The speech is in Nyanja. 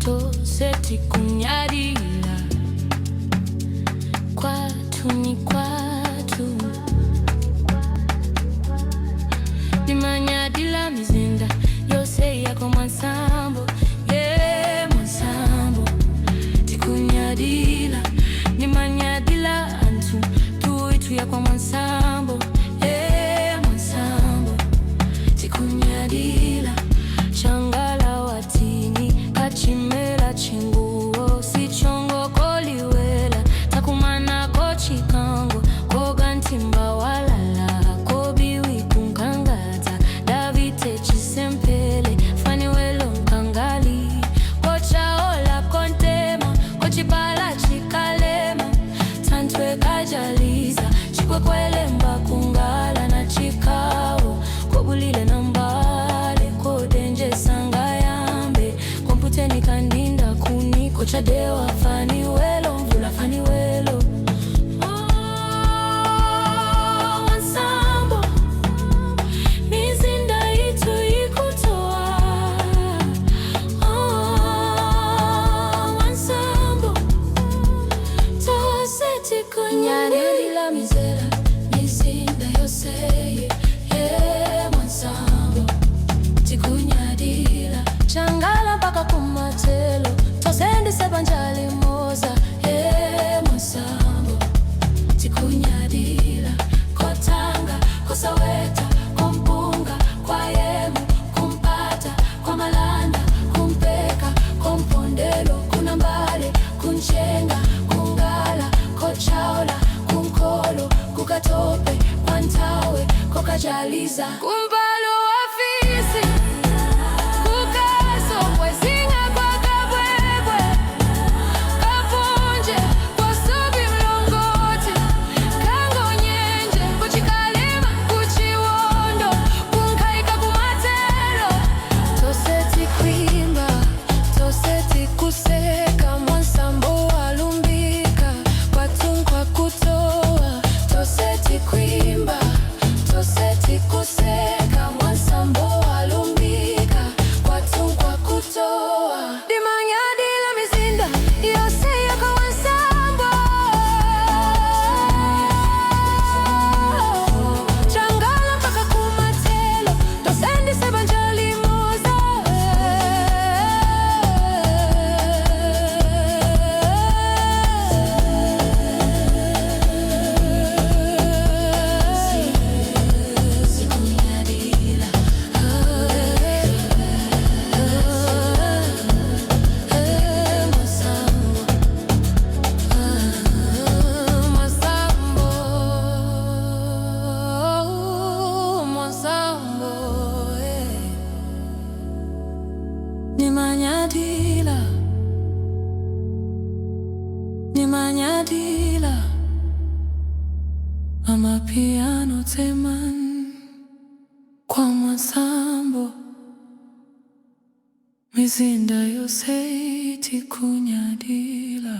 Toseti kunyadila kwatu ni kwatu nimanyadila mizinda yose yako mwansambo mwansambo tikunyadila nimanyadila antu tuitu yako mwansambo mwansambo tikunyadila changala watini kachimela chinguo sichongo koliwela takumana kochikango kogantimba walala kobiwi kunkangata davite chisempele faniwelo nkangali kochaola kontema kochipala chikalema tantwe kajaliza chikwekwelemba kungala na chikao kobulile nambale kodenje sanga yambe komputeni kandinda kuni kochadewa faniwelo mvula faniwelo mwansambo mizinda itu ikutoa mwansambo toseti kunyadila mizela mizinda yoseye mwansambo tikunyadila changala mpaka kumatelo tosendi sebanjali moza mwansambo tikunyadila kotanga kosaweta kompunga kwa yemu kumpata kwa malanda kumpeka kompondelo kunambale kunchenga kungala kochaola kunkolo kukatope kwantawe kokajaliza kumbalo afisi kukaso kwezinga kwa kabwebwe kapunje kwa subi mlongoti kango nyenje kuchikalima kuchiwondo kunkaika kumatelo toseti kwimba toseti kuseka mwansambo walumbika kwatunkwa kutoa toseti kwimba toseti kuseka mwansambo walumbika kwatunkwa kutoa dimanyadila mizinda yose yako mwansambo changala mpaka kumatelo tosendi sebanjali moza sikunyadila mwansambo nimanyadila nimanyadila amapiano teman kwa mwansambo mizinda yose tikunyadila